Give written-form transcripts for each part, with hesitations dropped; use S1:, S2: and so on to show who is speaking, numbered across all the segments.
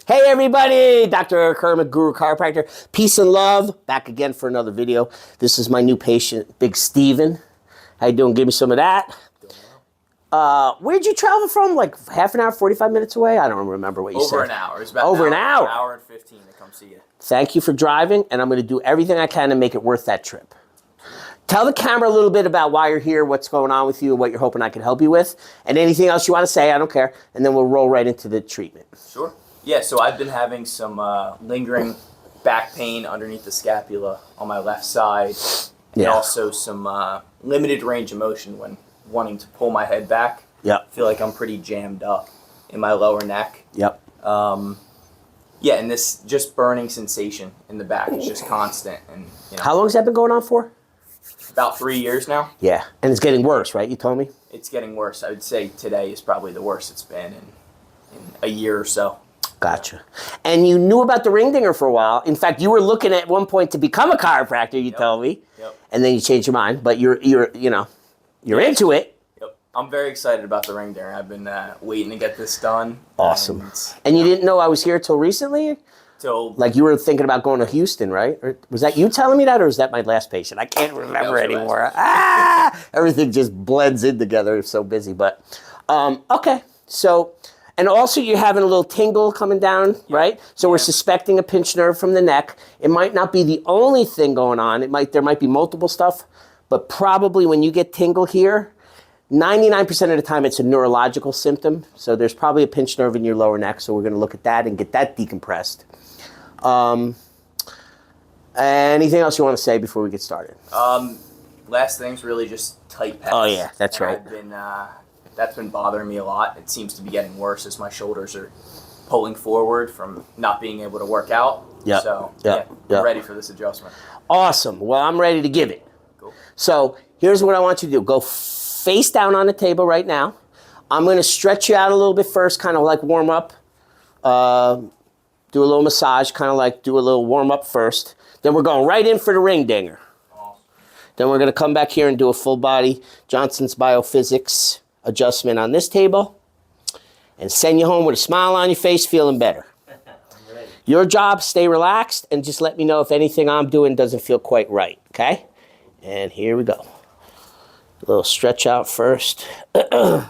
S1: Hey everybody, Dr. Kermit, Guru Chiropractor. Peace and love. Back again for another video. This is my new patient, Big Steven. How you doing? Give me some of that. Where'd you travel from? Like half an hour, 45 minutes away? I don't remember what you said.
S2: Over an hour. It's about
S1: Over an hour.
S2: An hour and 15 to come see you.
S1: Thank you for driving, and I'm going to do everything I can to make it worth that trip. Tell the camera a little bit about why you're here, what's going on with you, what you're hoping I can help you with, and anything else you want to say, I don't care, and then we'll roll right into the treatment.
S2: Sure. Yeah, so I've been having some lingering back pain underneath the scapula on my left side, and also some limited range of motion when wanting to pull my head back.
S1: Yep.
S2: I feel like I'm pretty jammed up in my lower neck.
S1: Yep.
S2: Yeah, and this just burning sensation in the back is just constant. And
S1: How long has that been going on for?
S2: About 3 years now.
S1: Yeah, and it's getting worse, right? You told me?
S2: It's getting worse. I would say today is probably the worst it's been in a year or so.
S1: Gotcha. And you knew about the ring dinger for a while. In fact, you were looking at one point to become a chiropractor, you told me.
S2: Yep. And
S1: then you changed your mind, but you're into it.
S2: Yep. I'm very excited about the ring dinger. I've been waiting to get this done.
S1: Awesome. And you didn't know I was here till recently? Like you were thinking about going to Houston, right? Or was that you telling me that, or was that my last patient? I can't remember anymore. Everything just blends in together. It's so busy, but okay. So, and also you're having a little tingle coming down, right? So we're suspecting a pinched nerve from the neck. It might not be the only thing going on. There might be multiple stuff, but probably when you get tingle here, 99% of the time it's a neurological symptom. So there's probably a pinched nerve in your lower neck. So we're going to look at that and get that decompressed. Anything else you want to say before we get started?
S2: Last thing's really just tight pecs.
S1: Oh yeah, that's right.
S2: That's been bothering me a lot. It seems to be getting worse as my shoulders are pulling forward from not being able to work out.
S1: Yeah.
S2: So I'm ready for this adjustment.
S1: Awesome. Well, I'm ready to give it.
S2: Cool.
S1: So here's what I want you to do. Go face down on the table right now. I'm going to stretch you out a little bit first, kind of like warm up. Do a little massage, kind of like do a little warm up first. Then we're going right in for the ring dinger.
S2: Awesome.
S1: Then we're going to come back here and do a full body Johnson's Biophysics adjustment on this table and send you home with a smile on your face, feeling better.
S2: I'm ready.
S1: Your job, stay relaxed and just let me know if anything I'm doing doesn't feel quite right, okay? And here we go. A little stretch out first. Then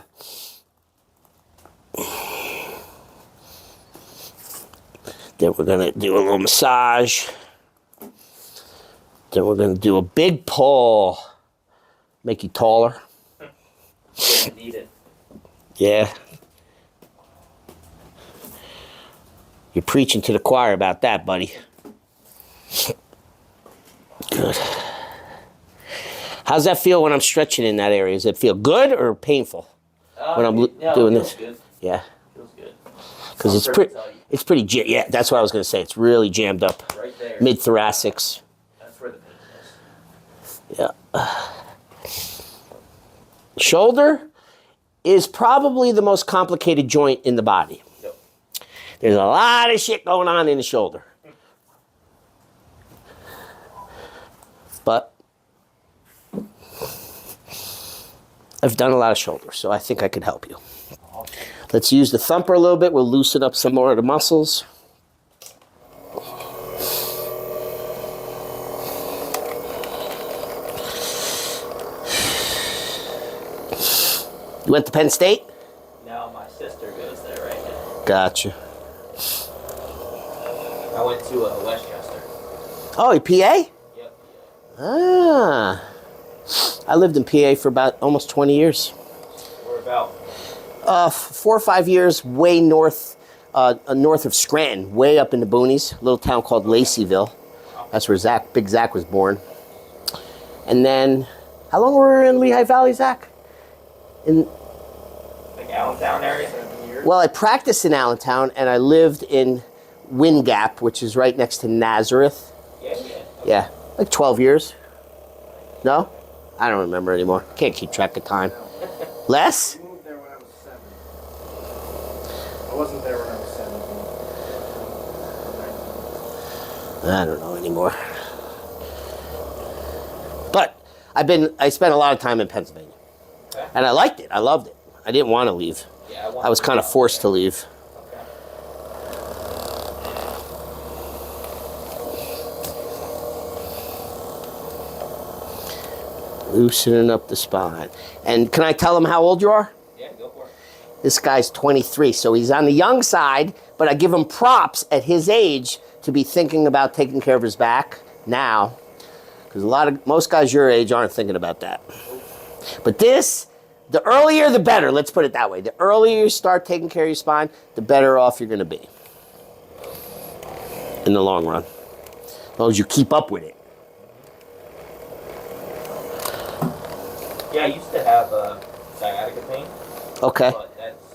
S1: we're going to do a little massage. Then we're going to do a big pull. Make you taller.
S2: Need it.
S1: Yeah. You're preaching to the choir about that, buddy. Good. How's that feel when I'm stretching in that area? Does it feel good or painful when I'm doing this?
S2: Good.
S1: Yeah.
S2: Feels good.
S1: Because it's pretty, yeah, that's what I was going to say. It's really jammed up.
S2: Right there.
S1: Mid-thoracics.
S2: That's where the pain is.
S1: Yeah. Shoulder is probably the most complicated joint in the body.
S2: Yep.
S1: There's a lot of shit going on in the shoulder. But I've done a lot of shoulders, so I think I can help you. Let's use the thumper a little bit. We'll loosen up some more of the muscles. You went to Penn State?
S2: No, my sister goes there right now.
S1: Gotcha.
S2: I went to Westchester.
S1: Oh, PA?
S2: Yep.
S1: Ah. I lived in PA for about almost 20 years.
S2: Where about?
S1: 4 or 5 years way north of Scranton, way up in the boonies, a little town called Laceyville. That's where Big Zach was born. And then, how long were we in Lehigh Valley, Zach?
S2: Like Allentown area? 7 years?
S1: Well, I practiced in Allentown, and I lived in Wind Gap, which is right next to Nazareth.
S2: Yeah.
S1: Yeah, like 12 years. No? I don't remember anymore. Can't keep track of time. Less?
S3: I moved there when I was 7. I wasn't there when I was 17.
S1: I don't know anymore. But I spent a lot of time in Pennsylvania.
S2: Okay.
S1: And I liked it. I loved it. I didn't want to leave.
S2: Yeah,
S1: I was kind of forced to leave.
S2: Okay.
S1: Loosening up the spine. And can I tell him how old you are?
S2: Yeah, go for it.
S1: This guy's 23, so he's on the young side, but I give him props at his age to be thinking about taking care of his back now, because most guys your age aren't thinking about that. But this, the earlier the better, let's put it that way. The earlier you start taking care of your spine, the better off you're gonna be in the long run, as long as you keep up with it.
S2: Yeah, I used to have sciatica pain.
S1: Okay.
S2: But that's,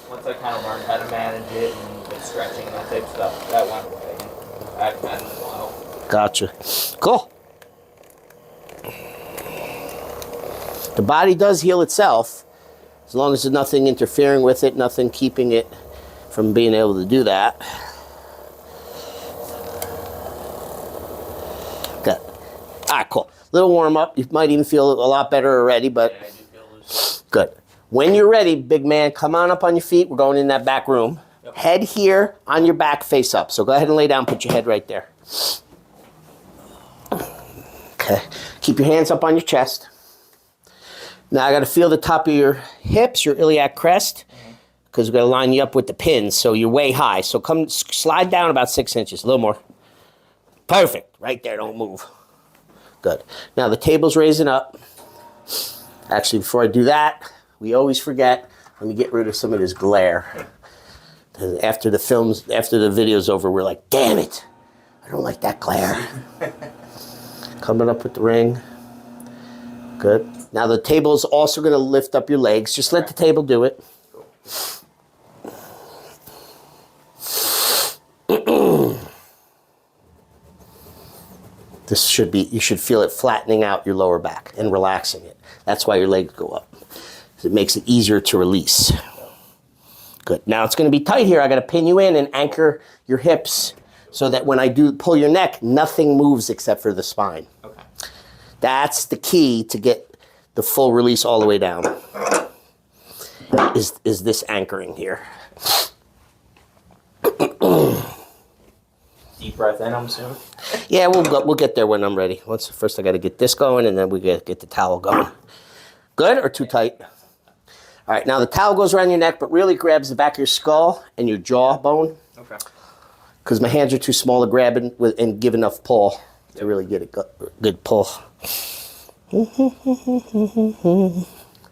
S2: once I kind of learned how to manage it and with stretching and that type of stuff, that went away. I haven't had it in a while.
S1: Gotcha. Cool. The body does heal itself, as long as there's nothing interfering with it, nothing keeping it from being able to do that. Good. All right, cool. Little warm up. You might even feel a lot better already, but
S2: Yeah, I do feel loose.
S1: good. When you're ready, big man, come on up on your feet. We're going in that back room.
S2: Yep.
S1: Head here, on your back, face up. So go ahead and lay down, put your head right there. Okay. Keep your hands up on your chest. Now I got to feel the top of your hips, your iliac crest, because we're going to line you up with the pins, so you're way high. So come slide down about 6 inches, a little more. Perfect. Right there, don't move. Good. Now the table's raising up. Actually, before I do that, we always forget, let me get rid of some of this glare. And after the video's over, we're like, damn it, I don't like that glare. Coming up with the ring. Good. Now the table's also going to lift up your legs. Just let the table do it. This should be, you should feel it flattening out your lower back and relaxing it. That's why your legs go up. It makes it easier to release. Good. Now it's going to be tight here. I got to pin you in and anchor your hips so that when I do pull your neck, nothing moves except for the spine.
S2: Okay.
S1: That's the key to get the full release all the way down. Is this anchoring here.
S2: Deep breath in, I'm assuming.
S1: Yeah, we'll get there when I'm ready. First I got to get this going, and then we get the towel going. Good or too tight? All right, now the towel goes around your neck, but really grabs the back of your skull and your jawbone. Okay. Because my hands are too small to grab it and give enough pull to really get a good pull.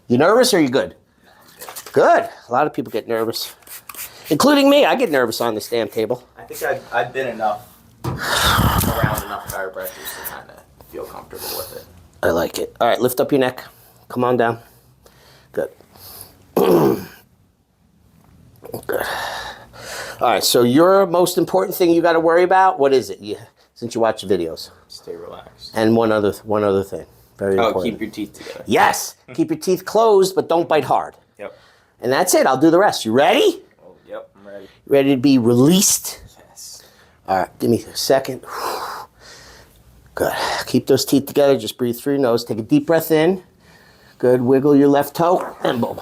S1: You nervous or you good? Good. A lot of people get nervous, including me. I get nervous on this damn table.
S2: I think I've been around enough chiropractors to kind of feel comfortable with it.
S1: I like it. All right, lift up your neck. Come on down. Good. Good. All right, so your most important thing you got to worry about, what is it? Since you watch the videos.
S2: Stay relaxed.
S1: And one other thing. Very important.
S2: Keep your teeth together.
S1: Yes. Keep your teeth closed, but don't bite hard.
S2: Yep.
S1: And that's it. I'll do the rest. You ready?
S2: Oh, yep, I'm ready.
S1: Ready to be released?
S2: Yes.
S1: All right, give me a second. Good. Keep those teeth together. Just breathe through your nose. Take a deep breath in. Good. Wiggle your left toe, and boom.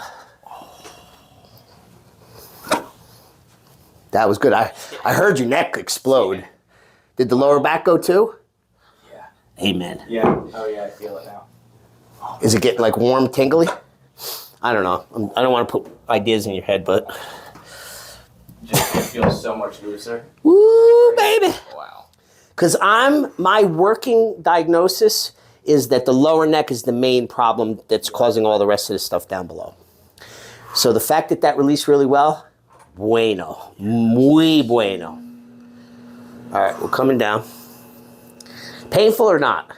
S1: That was good. I heard your neck explode. Did the lower back go too?
S2: Yeah.
S1: Amen.
S2: Yeah. Oh, yeah, I feel it now.
S1: Is it getting like warm, tingly? I don't know. I don't want to put ideas in your head, but...
S2: Just feels so much looser.
S1: Woo, baby.
S2: Wow.
S1: Because my working diagnosis is that the lower neck is the main problem that's causing all the rest of the stuff down below. So the fact that released really well, bueno. Muy bueno. All right, we're coming down. Painful or not?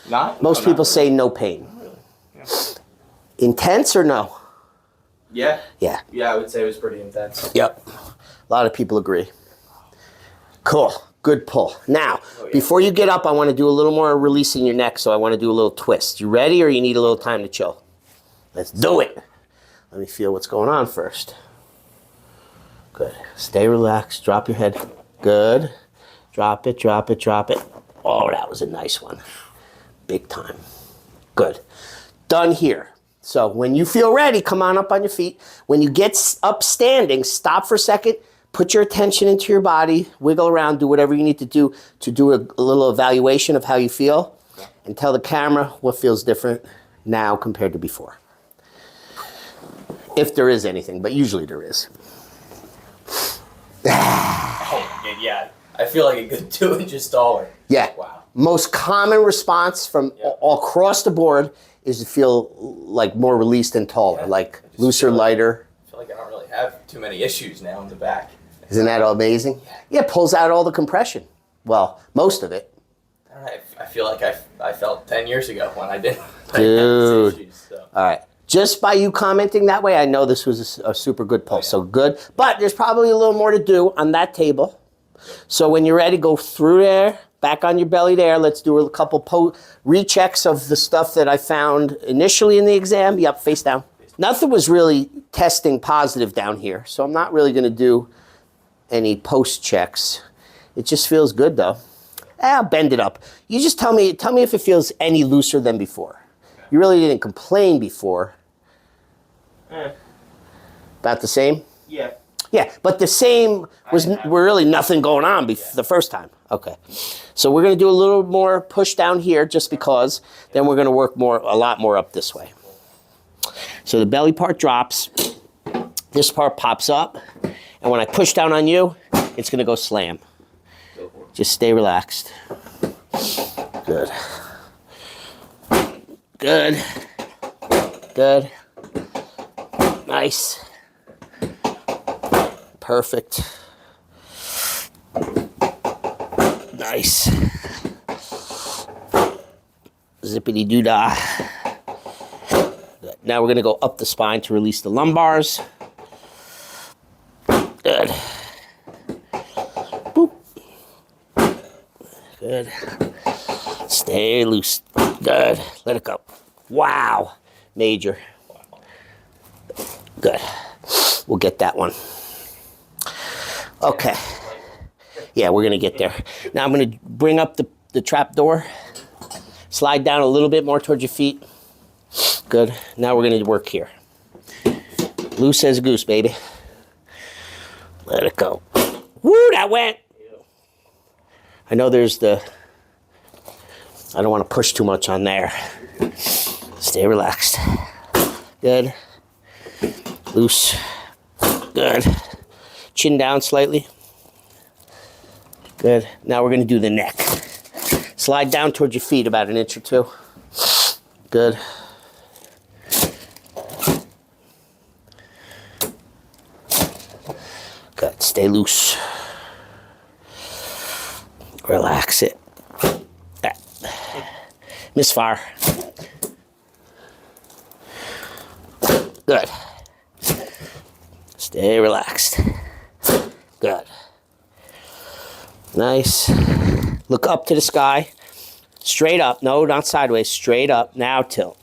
S2: Not?
S1: Most people say no pain.
S2: Really? Yeah.
S1: Intense or no?
S2: Yeah.
S1: Yeah.
S2: Yeah, I would say it was pretty intense.
S1: Yep. A lot of people agree. Cool. Good pull. Now, before you get up, I want to do a little more releasing your neck, so I want to do a little twist. You ready, or you need a little time to chill? Let's do it. Let me feel what's going on first. Good. Stay relaxed. Drop your head. Good. Drop it, drop it, drop it. Oh, that was a nice one. Big time. Good. Done here. So when you feel ready, come on up on your feet. When you get up standing, stop for a second. Put your attention into your body. Wiggle around. Do whatever you need to do a little evaluation of how you feel. and tell the camera what feels different now compared to before. If there is anything, but usually there is.
S2: Oh, yeah. I feel like a good 2 inches taller.
S1: Yeah.
S2: Wow.
S1: Most common response from all across the board is to feel like more released and taller, like looser, lighter.
S2: I feel like I don't really have too many issues now in the back.
S1: Isn't that amazing? Yeah, it pulls out all the compression. Well, most of it.
S2: I feel like I felt 10 years ago when I didn't.
S1: Dude.
S2: Issues, so.
S1: All right. Just by you commenting that way, I know this was a super good pull. So good. But there's probably a little more to do on that table. So when you're ready, go through there, back on your belly there. Let's do a couple rechecks of the stuff that I found initially in the exam. Yep, face down. Nothing was really testing positive down here. So I'm not really going to do any post checks. It just feels good though. I'll bend it up. You just tell me if it feels any looser than before. You really didn't complain before. About the same?
S2: Yeah.
S1: Yeah, but the same was really nothing going on the first time. Okay. So we're going to do a little more push down here just because. Then we're going to work a lot more up this way. So the belly part drops. This part pops up. And when I push down on you, it's going to go slam. Just stay relaxed. Good. Good. Good. Nice. Perfect. Nice. Zippity doo dah. Now we're going to go up the spine to release the lumbars. Good. Boop. Good. Stay loose. Good. Let it go. Wow. Major. Good. We'll get that one. Okay. Yeah, we're going to get there. Now I'm going to bring up the trap door. Slide down a little bit more towards your feet. Good. Now we're going to work here. Loose as a goose, baby. Let it go. Woo, that went. I know there's I don't want to push too much on there. Stay relaxed. Good. Loose. Good. Chin down slightly. Good. Now we're going to do the neck. Slide down towards your feet about an inch or two. Good. Good. Stay loose. Relax it. Misfire. Good. Stay relaxed. Good. Nice. Look up to the sky. Straight up. No, not sideways. Straight up. Now tilt.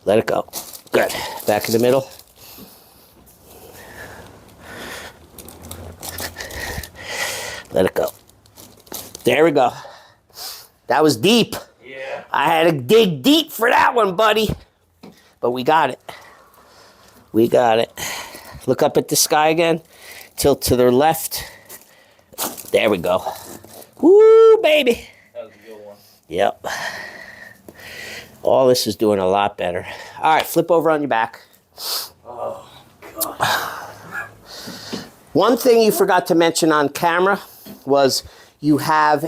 S1: Let it go. Good. Back in the middle. Let it go. There we go. That was deep.
S2: Yeah.
S1: I had to dig deep for that one, buddy. But we got it. We got it. Look up at the sky again. Tilt to the left. There we go. Woo, baby.
S2: That was a good one.
S1: Yep. All this is doing a lot better. All right, flip over on your back.
S2: Oh, God.
S1: One thing you forgot to mention on camera was you have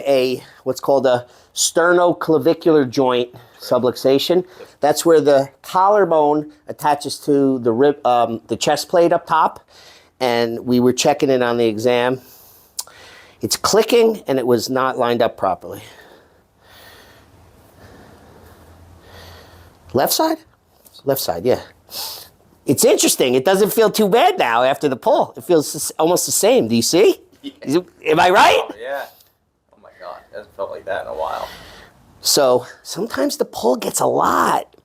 S1: what's called a sternoclavicular joint subluxation. That's where the collarbone attaches to the rib, the chest plate up top, and we were checking it on the exam. It's clicking, and it was not lined up properly. Left side? Left side, yeah. It's interesting. It doesn't feel too bad now after the pull. It feels almost the same. Do you see? Yeah. Am I right?
S2: Oh, yeah. Oh, my God. It hasn't felt like that in a while.
S1: So sometimes the pull gets a lot.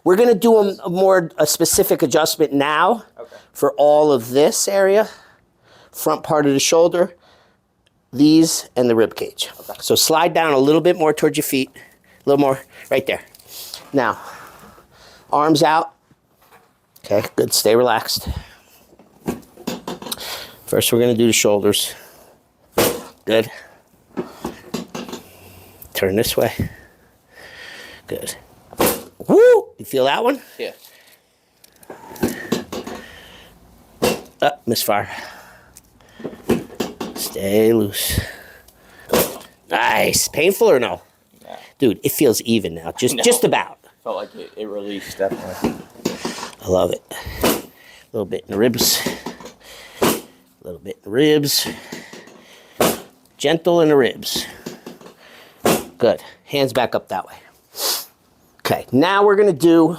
S1: We're going to do a specific adjustment now for all of this area, front part of the shoulder, these, and the rib cage. Okay. So slide down a little bit more towards your feet. A little more, right there. Now, arms out. Okay, good. Stay relaxed. First, we're going to do the shoulders. Good. Turn this way. Good. Woo! You feel that one?
S2: Yeah.
S1: Misfire. Stay loose. Nice. Painful or no?
S2: No.
S1: Dude, it feels even now. Just about.
S2: Felt like it released, definitely.
S1: I love it. A little bit in the ribs. A little bit in the ribs. Gentle in the ribs. Good. Hands back up that way. Okay, now we're going to do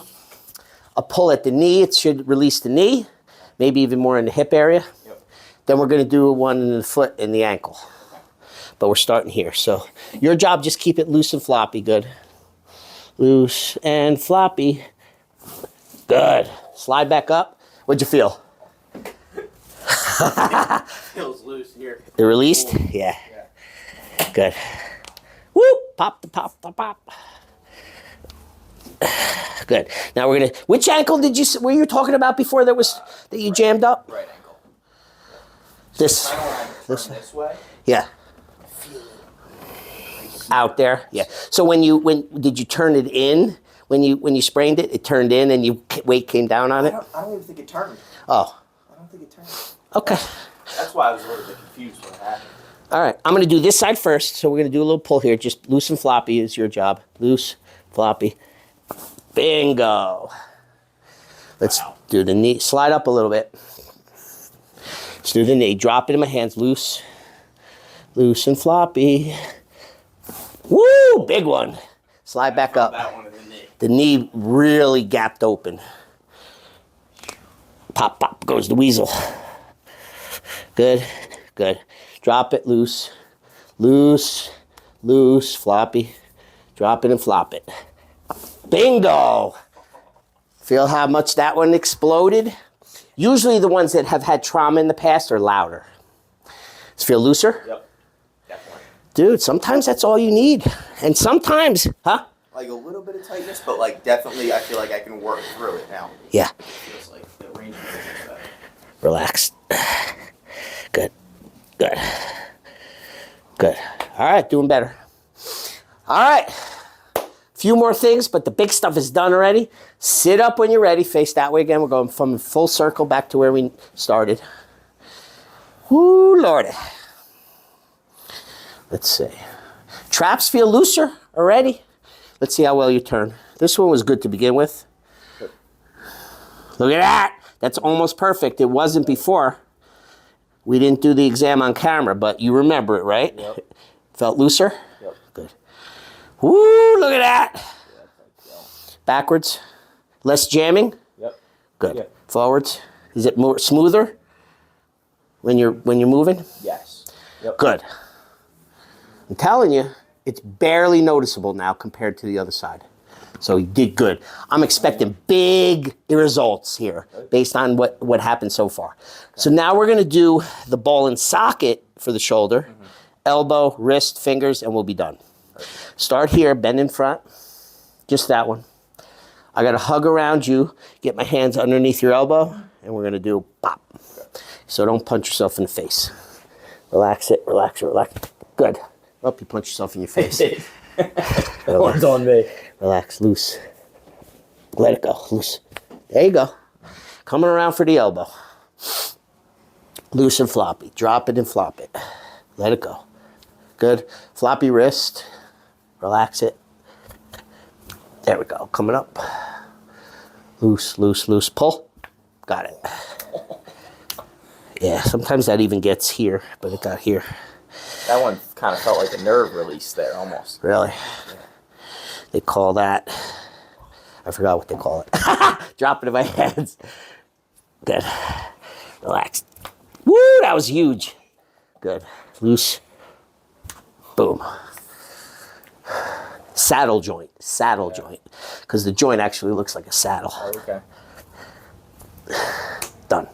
S1: a pull at the knee. It should release the knee, maybe even more in the hip area.
S2: Yep.
S1: Then we're going to do one in the foot and the ankle. But we're starting here. So your job, just keep it loose and floppy. Good. Loose and floppy. Good. Slide back up. What'd you feel?
S2: Feels loose here.
S1: It released? Yeah. Good. Woo! Pop the pop the pop. Good. Now we're gonna. Which ankle were you talking about before that you jammed up?
S2: Right ankle.
S1: This.
S2: Kind of this way.
S1: Yeah. Out there. Yeah. So when did you turn it in? When you sprained it, it turned in and your weight came down on it?
S2: I don't even think it turned.
S1: Oh.
S2: I don't think it turned.
S1: Okay.
S2: That's why I was a little bit confused what happened.
S1: All right. I'm going to do this side first. So we're going to do a little pull here. Just loose and floppy is your job. Loose, floppy. Bingo. Let's do the knee. Slide up a little bit. Let's do the knee. Drop it in my hands. Loose. Loose and floppy. Woo! Big one. Slide back up.
S2: That one in the knee.
S1: The knee really gapped open. Pop, pop goes the weasel. Good, good. Drop it loose. Loose, loose, floppy. Drop it and flop it. Bingo! Feel how much that one exploded? Usually the ones that have had trauma in the past are louder. Does it feel looser?
S2: Yep. Definitely.
S1: Dude, sometimes that's all you need. And sometimes, huh?
S2: Like a little bit of tightness, but like definitely I feel like I can work through it now.
S1: Yeah.
S2: It feels like the range of motion is better.
S1: Relax. Good. Good. Good. All right, doing better. All right. Few more things, but the big stuff is done already. Sit up when you're ready. Face that way again. We're going from full circle back to where we started. Woo, Lordy. Let's see. Traps feel looser already. Let's see how well you turn. This one was good to begin with. Look at that. That's almost perfect. It wasn't before. We didn't do the exam on camera, but you remember it, right?
S2: Yep.
S1: Felt looser?
S2: Yep.
S1: Good. Woo, look at that. Backwards. Less jamming?
S2: Yep.
S1: Good.
S2: Yep.
S1: Forwards. Is it more smoother when you're moving?
S2: Yes. Yep.
S1: Good. I'm telling you, it's barely noticeable now compared to the other side. So you did good. I'm expecting big results here based on what happened so far. So now we're going to do the ball and socket for the shoulder, elbow, wrist, fingers, and we'll be done. Start here, bend in front, just that one. I got to hug around you, get my hands underneath your elbow, and we're going to do pop. So don't punch yourself in the face. Relax it, relax it, relax it. Good. Hope you punch yourself in your face.
S2: One's on me.
S1: Relax, loose. Let it go, loose. There you go. Coming around for the elbow. Loose and floppy. Drop it and flop it. Let it go. Good. Floppy wrist. Relax it. There we go. Coming up. Loose, loose, loose. Pull. Got it. Yeah, sometimes that even gets here, but it got here.
S2: That one kind of felt like a nerve release there, almost.
S1: Really? Yeah. They call that, I forgot what they call it. Drop it in my hands. Good. Relax. Woo, that was huge. Good. Loose. Boom. Saddle joint. Saddle joint. Because the joint actually looks like a saddle.
S2: Oh, okay.
S1: Done.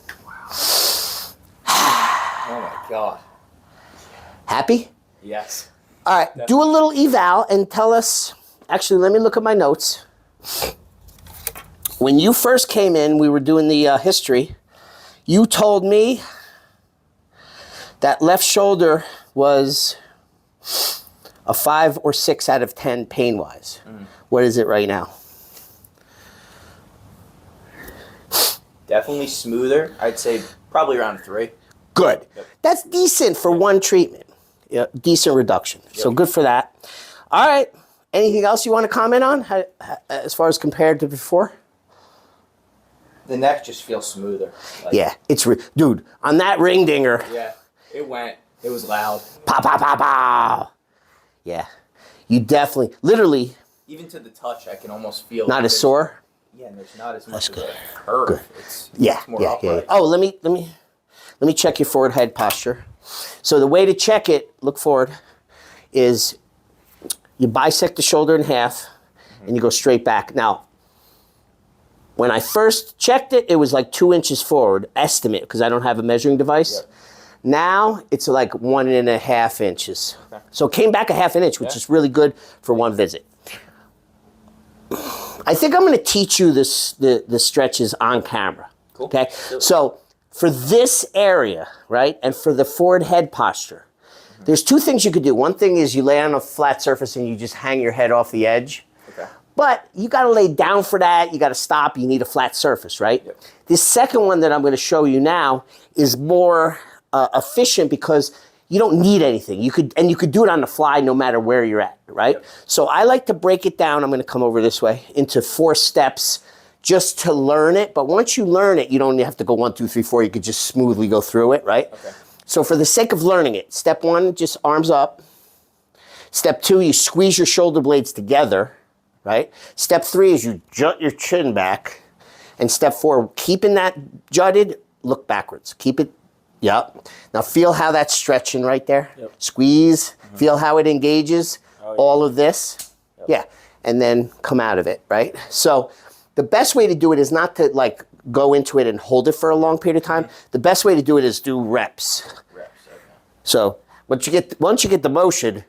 S2: Oh my God.
S1: Happy?
S2: Yes.
S1: All right, do a little eval and tell us. Actually, let me look at my notes. When you first came in, we were doing the history. You told me that left shoulder was a 5 or 6 out of 10 pain-wise. What is it right now?
S2: Definitely smoother. I'd say probably around 3.
S1: Good.
S2: Yep.
S1: That's decent for one treatment. Yeah, decent reduction.
S2: Yep.
S1: So good for that. All right. Anything else you want to comment on as far as compared to before?
S2: The neck just feels smoother. Like,
S1: Yeah, dude, on that ring dinger.
S2: Yeah, it went. It was loud.
S1: Pow, pow, pow, pow. Yeah. You definitely, literally.
S2: Even to the touch, I can almost feel.
S1: Not as sore?
S2: Yeah, and there's not as much
S1: That's
S2: of
S1: good.
S2: a curve.
S1: Good.
S2: It's
S1: Yeah,
S2: more
S1: yeah.
S2: upright.
S1: Oh, let me check your forward head posture. So the way to check it, look forward, is you bisect the shoulder in half and you go straight back. Now, when I first checked it, it was like 2 inches forward, estimate, because I don't have a measuring device.
S2: Yep.
S1: Now it's like 1.5 inches. Okay. So it came back a half an inch, which is really good for one visit. I think I'm going to teach you the stretches on camera.
S2: Cool.
S1: Okay. So for this area, right, and for the forward head posture, there's 2 things you could do. One thing is you lay on a flat surface and you just hang your head off the edge.
S2: Okay.
S1: But you got to lay down for that. You got to stop. You need a flat surface, right?
S2: Yep.
S1: This second one that I'm going to show you now is more efficient because you don't need anything. You could do it on the fly no matter where you're at, right?
S2: Yep.
S1: So I like to break it down. I'm going to come over this way into 4 steps just to learn it. But once you learn it, you don't have to go 1, 2, 3, 4. You could just smoothly go through it, right?
S2: Okay.
S1: So for the sake of learning it, step 1, just arms up. Step 2, you squeeze your shoulder blades together, right? Step 3 is you jut your chin back. And step 4, keeping that jutted, look backwards. Keep it, yep. Now feel how that's stretching right there.
S2: Yep.
S1: Squeeze, feel how it engages, all of this.
S2: Yep.
S1: Yeah, and then come out of it, right? So the best way to do it is not to like go into it and hold it for a long period of time. The best way to do it is do reps.
S2: Reps, okay.
S1: So once you get the motion,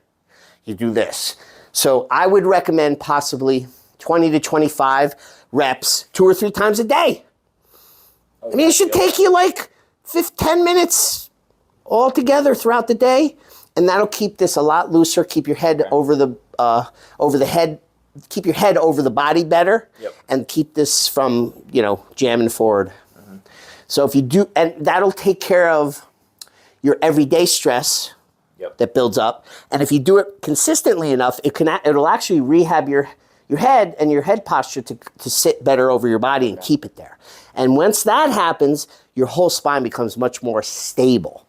S1: you do this. So I would recommend possibly 20 to 25 reps 2 or 3 times a day.
S2: Oh,
S1: I mean, it should take you like 10 minutes all together throughout the day, and that'll keep this a lot looser. Keep your head over the head. Keep your head over the body better, and keep this from jamming forward. So if you do, and that'll take care of your everyday stress that builds up. And if you do it consistently enough, it'll actually rehab your head and your head posture to sit better over your body and keep it there. And once that happens, your whole spine becomes much more stable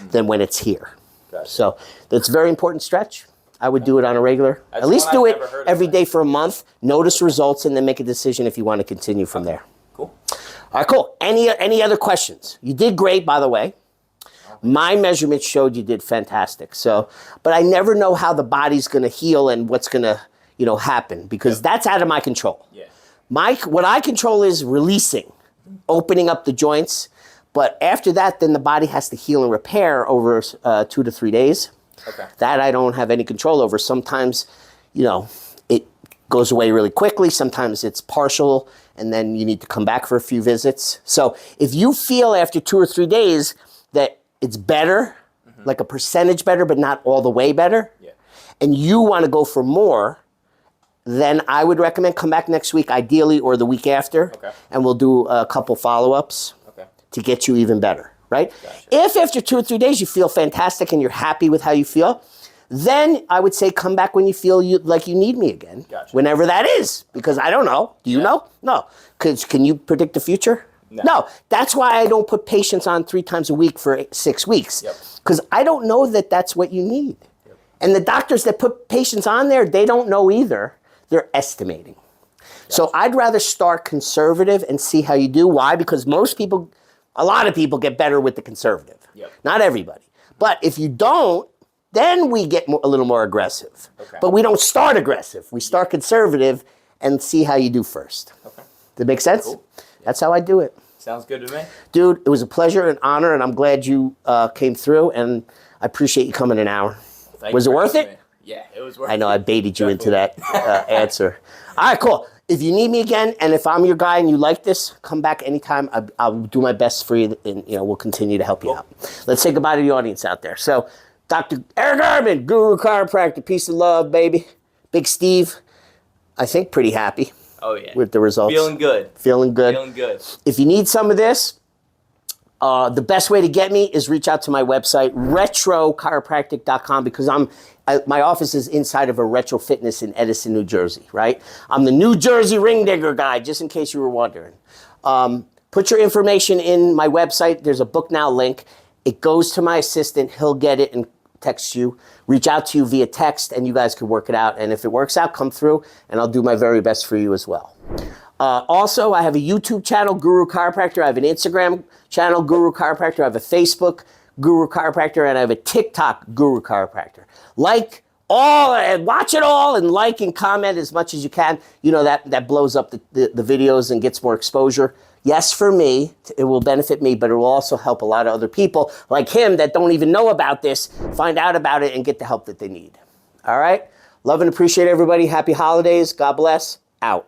S1: than when it's here. Gotcha. So it's a very important stretch. I would do it on a regular. At least do it every day for a month. Notice results, and then make a decision if you want to continue from there.
S2: Cool.
S1: All right, cool. Any other questions? You did great, by the way. My measurements showed you did fantastic. So, but I never know how the body's going to heal and what's going to happen, because that's out of my control.
S2: Yeah.
S1: What I control is releasing, opening up the joints. But after that, then the body has to heal and repair over 2 to 3 days.
S2: Okay.
S1: That I don't have any control over. Sometimes, it goes away really quickly. Sometimes it's partial, and then you need to come back for a few visits. So if you feel after 2 or 3 days that it's better, like a percentage better, but not all the way better, and you want to go for more, then I would recommend come back next week, ideally, or the week after, and we'll do a couple follow-ups to get you even better, right? Gotcha. If after 2 or 3 days you feel fantastic and you're happy with how you feel, then I would say come back when you feel like you need me again, whenever that is, because I don't know. Do you know? No. Can you predict the future? No. That's why I don't put patients on 3 times a week for 6 weeks, because I don't know that that's what you need. And the doctors that put patients on there, they don't know either. They're estimating. So I'd rather start conservative and see how you do. Why? Because a lot of people get better with the conservative. Not everybody. But if you don't, then we get a little more aggressive. But we don't start aggressive. We start conservative and see how you do first. Does that make sense? Cool. That's how I do it.
S2: Sounds good to me.
S1: Dude, it was a pleasure and honor, and I'm glad you came through, and I appreciate you coming an hour. Was it worth it?
S2: Yeah, it was worth it.
S1: I know, I baited you into that answer. All right, cool. If you need me again, and if I'm your guy and you like this, come back anytime. I'll do my best for you, and we'll continue to help you out. Let's say goodbye to the audience out there. So, Dr. Eric Urban, Guru Chiropractor, peace of love, baby. Big Steve, I think pretty happy
S2: Oh yeah.
S1: with the results.
S2: Feeling good.
S1: Feeling good.
S2: Feeling good.
S1: If you need some of this, the best way to get me is reach out to my website, retrochiropractic.com, because my office is inside of a Retro Fitness in Edison, New Jersey, right? I'm the New Jersey ring digger guy, just in case you were wondering. Put your information in my website. There's a book now link. It goes to my assistant. He'll get it and text you, reach out to you via text, and you guys can work it out. And if it works out, come through, and I'll do my very best for you as well. Also, I have a YouTube channel, Guru Chiropractor. I have an Instagram channel, Guru Chiropractor. I have a Facebook, Guru Chiropractor, and I have a TikTok, Guru Chiropractor. Like all, and watch it all, and like and comment as much as you can. You know, that blows up the videos and gets more exposure. Yes, for me, it will benefit me, but it will also help a lot of other people like him that don't even know about this, find out about it, and get the help that they need. All right? Love and appreciate everybody. Happy holidays. God bless. Out.